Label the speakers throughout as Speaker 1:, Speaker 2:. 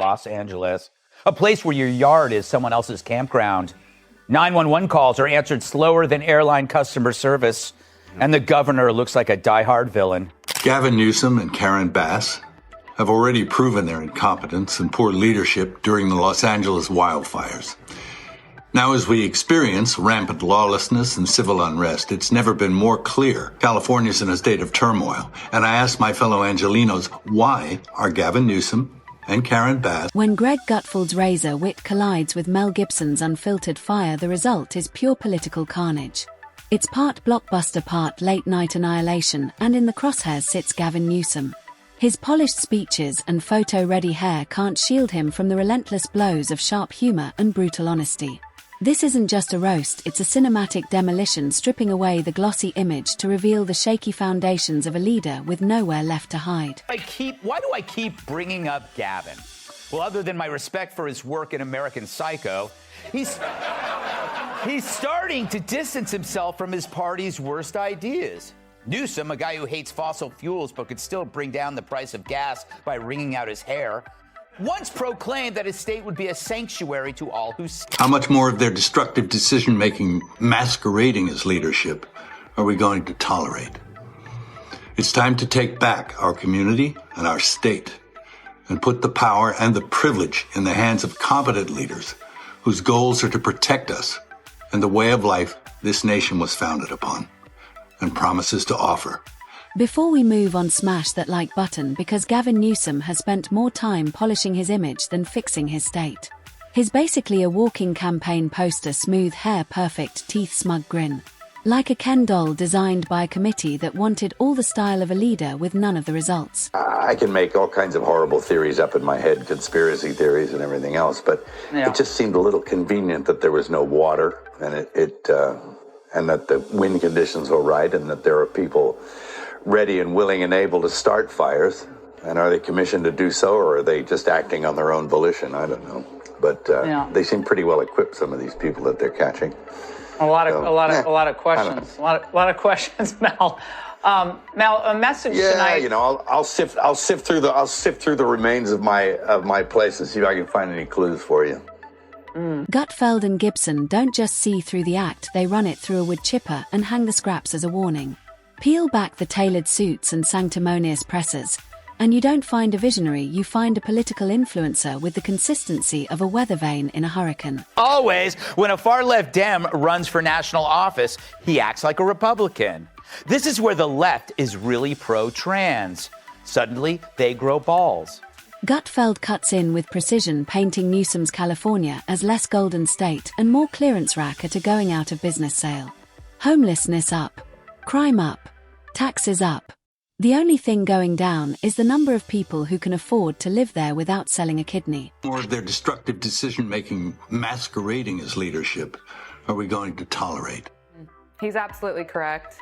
Speaker 1: Los Angeles, a place where your yard is someone else's campground. 911 calls are answered slower than airline customer service, and the governor looks like a diehard villain.
Speaker 2: Gavin Newsom and Karen Bass have already proven their incompetence and poor leadership during the Los Angeles wildfires. Now, as we experience rampant lawlessness and civil unrest, it's never been more clear California's in a state of turmoil. And I ask my fellow Angelenos, why are Gavin Newsom and Karen Bass...
Speaker 3: When Greg Gutfeld's razor wit collides with Mel Gibson's unfiltered fire, the result is pure political carnage. It's part blockbuster, part late-night annihilation, and in the crosshairs sits Gavin Newsom. His polished speeches and photo-ready hair can't shield him from the relentless blows of sharp humor and brutal honesty. This isn't just a roast, it's a cinematic demolition, stripping away the glossy image to reveal the shaky foundations of a leader with nowhere left to hide.
Speaker 1: Why do I keep bringing up Gavin? Well, other than my respect for his work in American Psycho, he's starting to distance himself from his party's worst ideas. Newsom, a guy who hates fossil fuels but could still bring down the price of gas by wringing out his hair, once proclaimed that his state would be a sanctuary to all who...
Speaker 2: How much more of their destructive decision-making masquerading as leadership are we going to tolerate? It's time to take back our community and our state and put the power and the privilege in the hands of competent leaders whose goals are to protect us and the way of life this nation was founded upon and promises to offer.
Speaker 3: Before we move on, smash that like button, because Gavin Newsom has spent more time polishing his image than fixing his state. He's basically a walking campaign poster, smooth hair, perfect teeth, smug grin. Like a Ken doll designed by a committee that wanted all the style of a leader with none of the results.
Speaker 4: I can make all kinds of horrible theories up in my head, conspiracy theories and everything else, but it just seemed a little convenient that there was no water and and that the wind conditions were right and that there are people ready and willing and able to start fires. And are they commissioned to do so, or are they just acting on their own volition? I don't know. But they seem pretty well equipped, some of these people that they're catching.
Speaker 5: A lot of questions. A lot of questions, Mel. Mel, a message tonight.
Speaker 4: You know, I'll sift through the remains of my place and see if I can find any clues for you.
Speaker 3: Gutfeld and Gibson don't just see through the act, they run it through a wood chipper and hang the scraps as a warning. Peel back the tailored suits and sanctimonious presses, and you don't find a visionary, you find a political influencer with the consistency of a weather vane in a hurricane.
Speaker 1: Always, when a far-left Dem runs for national office, he acts like a Republican. This is where the left is really pro-trans. Suddenly, they grow balls.
Speaker 3: Gutfeld cuts in with precision, painting Newsom's California as less Golden State and more clearance rack at a going out of business sale. Homelessness up. Crime up. Taxes up. The only thing going down is the number of people who can afford to live there without selling a kidney.
Speaker 2: More of their destructive decision-making masquerading as leadership are we going to tolerate?
Speaker 6: He's absolutely correct.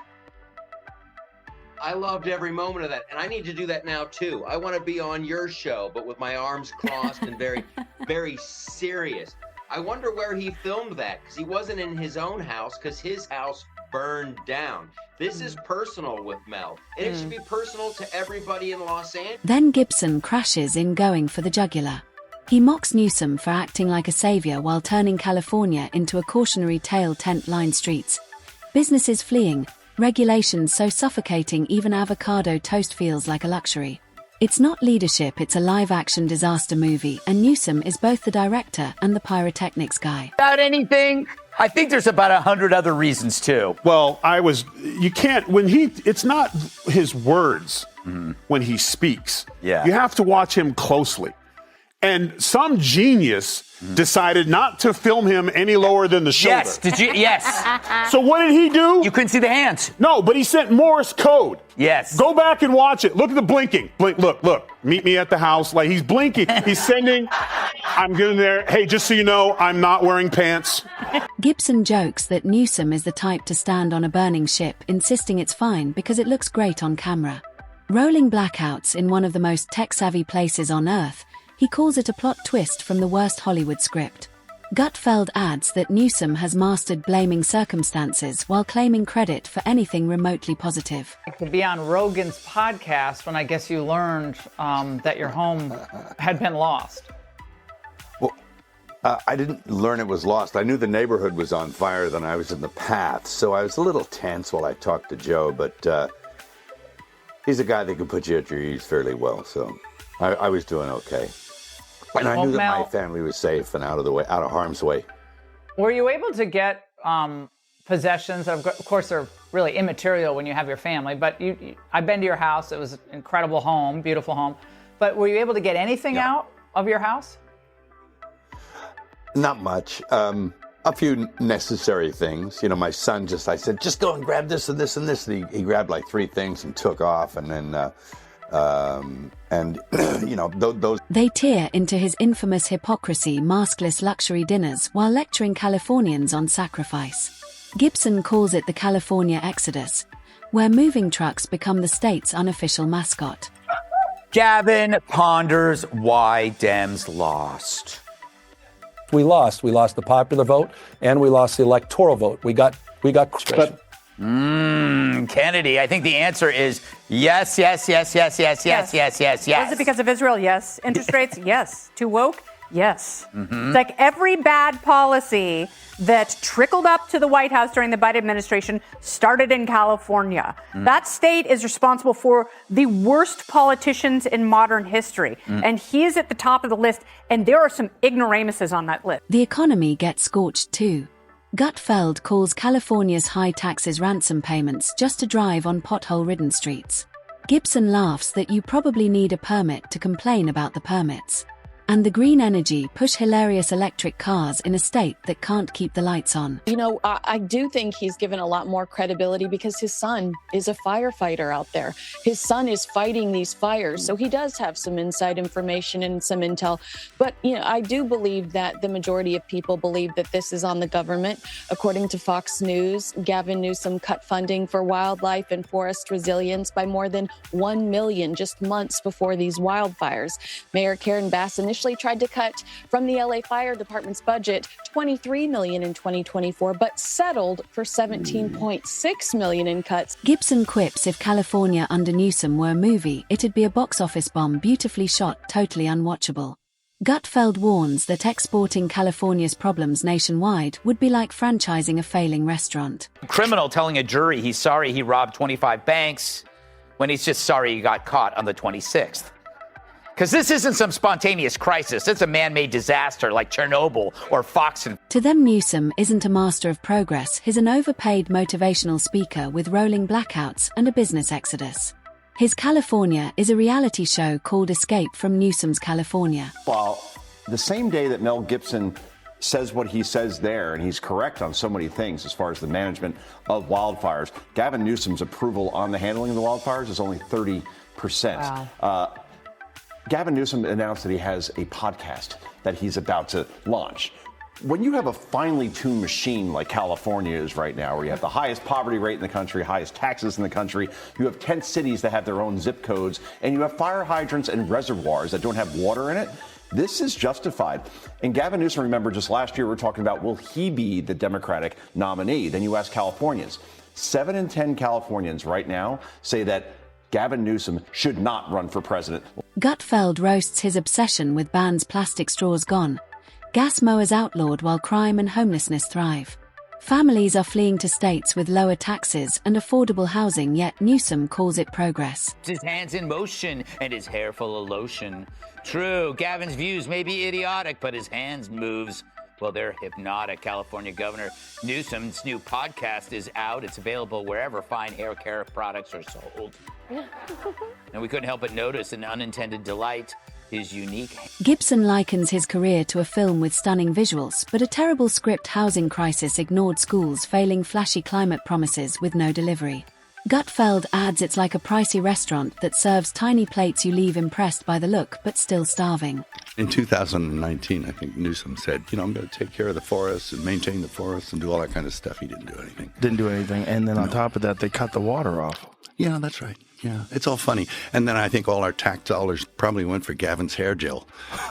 Speaker 7: I loved every moment of that, and I need to do that now too. I want to be on your show, but with my arms crossed and very, very serious. I wonder where he filmed that, because he wasn't in his own house, because his house burned down. This is personal with Mel, and it should be personal to everybody in Los Angeles.
Speaker 3: Then Gibson crashes in, going for the jugular. He mocks Newsom for acting like a savior while turning California into a cautionary tale, tent-lined streets, businesses fleeing, regulations so suffocating even avocado toast feels like a luxury. It's not leadership, it's a live-action disaster movie, and Newsom is both the director and the pyrotechnics guy.
Speaker 1: About anything? I think there's about 100 other reasons, too.
Speaker 8: Well, it's not his words when he speaks.
Speaker 1: Yeah.
Speaker 8: You have to watch him closely. And some genius decided not to film him any lower than the shoulder.
Speaker 1: Yes, did you? Yes.
Speaker 8: So what did he do?
Speaker 1: You couldn't see the hands.
Speaker 8: No, but he sent Morse code.
Speaker 1: Yes.
Speaker 8: Go back and watch it. Look at the blinking. Blink, look. Meet me at the house. Like, he's blinking. He's sending. I'm getting there. Hey, just so you know, I'm not wearing pants.
Speaker 3: Gibson jokes that Newsom is the type to stand on a burning ship, insisting it's fine because it looks great on camera. Rolling blackouts in one of the most tech-savvy places on Earth, he calls it a plot twist from the worst Hollywood script. Gutfeld adds that Newsom has mastered blaming circumstances while claiming credit for anything remotely positive.
Speaker 5: To be on Rogan's podcast when I guess you learned that your home had been lost.
Speaker 4: I didn't learn it was lost. I knew the neighborhood was on fire, then I was in the path. So I was a little tense while I talked to Joe, but he's a guy that can put you at your ease fairly well. So I was doing okay. And I knew that my family was safe and out of harm's way.
Speaker 5: Were you able to get possessions? Of course, they're really immaterial when you have your family, but I've been to your house. It was an incredible home, beautiful home. But were you able to get anything out of your house?
Speaker 4: Not much. A few necessary things. You know, my son I said, just go and grab this and this and this. And he grabbed like 3 things and took off. And then, you know, those.
Speaker 3: They tear into his infamous hypocrisy maskless luxury dinners while lecturing Californians on sacrifice. Gibson calls it the California Exodus, where moving trucks become the state's unofficial mascot.
Speaker 1: Gavin ponders why Dems lost.
Speaker 9: We lost. We lost the popular vote, and we lost the electoral vote. We got.
Speaker 1: Kennedy, I think the answer is yes. Was
Speaker 6: it because of Israel? Yes. Interest rates? Yes. Too woke? Yes. Mm-hmm. It's like every bad policy that trickled up to the White House during the Biden administration started in California. That state is responsible for the worst politicians in modern history. And he is at the top of the list, and there are some ignoramuses on that list.
Speaker 3: The economy gets scorched too. Gutfeld calls California's high taxes ransom payments just to drive on pothole-ridden streets. Gibson laughs that you probably need a permit to complain about the permits. And the green energy push hilarious electric cars in a state that can't keep the lights on.
Speaker 10: You know, I do think he's given a lot more credibility because his son is a firefighter out there. His son is fighting these fires, so he does have some inside information and some intel. But, you know, I do believe that the majority of people believe that this is on the government. According to Fox News, Gavin Newsom cut funding for wildlife and forest resilience by more than $1 million just months before these wildfires. Mayor Karen Bass initially tried to cut from the LA Fire Department's budget $23 million in 2024, but settled for $17.6 million in cuts.
Speaker 3: Gibson quips if California under Newsom were a movie, it'd be a box office bomb beautifully shot, totally unwatchable. Gutfeld warns that exporting California's problems nationwide would be like franchising a failing restaurant.
Speaker 1: Criminal telling a jury he's sorry he robbed 25 banks when he's just sorry he got caught on the 26th. Because this isn't some spontaneous crisis. It's a man-made disaster like Chernobyl or Fox.
Speaker 3: To them, Newsom isn't a master of progress. He's an overpaid motivational speaker with rolling blackouts and a business exodus. His California is a reality show called Escape from Newsom's California.
Speaker 11: Well, the same day that Mel Gibson says what he says there, and he's correct on so many things as far as the management of wildfires, Gavin Newsom's approval on the handling of the wildfires is only 30%. Wow. Gavin Newsom announced that he has a podcast that he's about to launch. When you have a finely tuned machine like California is right now, where you have the highest poverty rate in the country, highest taxes in the country, you have 10 cities that have their own zip codes, and you have fire hydrants and reservoirs that don't have water in it, this is justified. And Gavin Newsom, remember, just last year we were talking about, will he be the Democratic nominee? Then you ask Californians. 7 in 10 Californians right now say that Gavin Newsom should not run for president.
Speaker 3: Gutfeld roasts his obsession with bans plastic straws gone. Gas mowers outlawed while crime and homelessness thrive. Families are fleeing to states with lower taxes and affordable housing, yet Newsom calls it progress.
Speaker 1: His hands in motion and his hair full of lotion. True, Gavin's views may be idiotic, but his hands moves, well, they're hypnotic. California Governor Newsom's new podcast is out. It's available wherever fine hair care products are sold. And we couldn't help but notice an unintended delight is unique.
Speaker 3: Gibson likens his career to a film with stunning visuals, but a terrible script. Housing crisis ignored schools, failing flashy climate promises with no delivery. Gutfeld adds it's like a pricey restaurant that serves tiny plates you leave impressed by the look, but still starving.
Speaker 2: In 2019, I think Newsom said, I'm going to take care of the forests and maintain the forests and do all that kind of stuff. He didn't do anything.
Speaker 12: Didn't do anything. And then on top of that, they cut the water off.
Speaker 2: Yeah, that's right. Yeah, it's all funny. And then I think all our tax dollars probably went for Gavin's hair gel.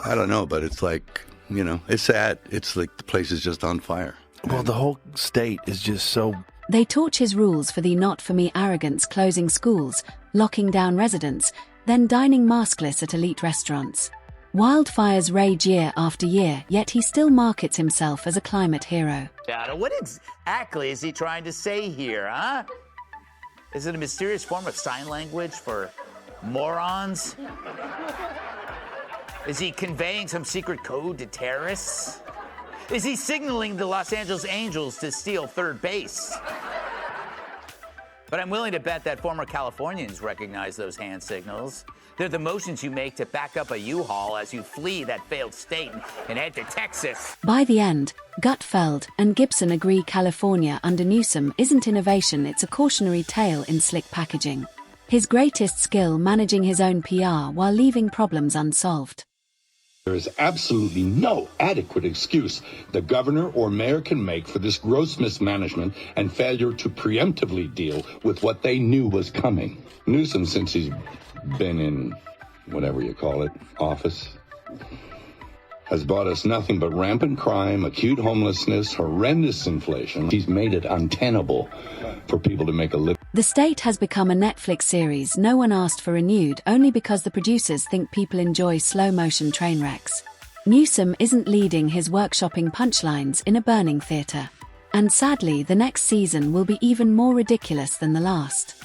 Speaker 2: I don't know, but it's like, it's sad. It's like the place is just on fire.
Speaker 12: Well, the whole state is just so...
Speaker 3: They torch his rules for the not-for-me arrogance, closing schools, locking down residents, then dining maskless at elite restaurants. Wildfires rage year after year, yet he still markets himself as a climate hero.
Speaker 1: What exactly is he trying to say here, huh? Is it a mysterious form of sign language for morons? Is he conveying some secret code to terrorists? Is he signaling the Los Angeles Angels to steal third base? But I'm willing to bet that former Californians recognize those hand signals. They're the motions you make to back up a U-Haul as you flee that failed state and head to Texas.
Speaker 3: By the end, Gutfeld and Gibson agree California under Newsom isn't innovation, it's a cautionary tale in slick packaging. His greatest skill managing his own PR while leaving problems unsolved.
Speaker 13: There is absolutely no adequate excuse the governor or mayor can make for this gross mismanagement and failure to preemptively deal with what they knew was coming. Newsom, since he's been in, whatever you call it, office, has brought us nothing but rampant crime, acute homelessness, horrendous inflation. He's made it untenable for people to make a living.
Speaker 3: The State has become a Netflix series no one asked for renewed, only because the producers think people enjoy slow-motion train wrecks. Newsom isn't leading his workshopping punchlines in a burning theatre. And sadly, the next season will be even more ridiculous than the last.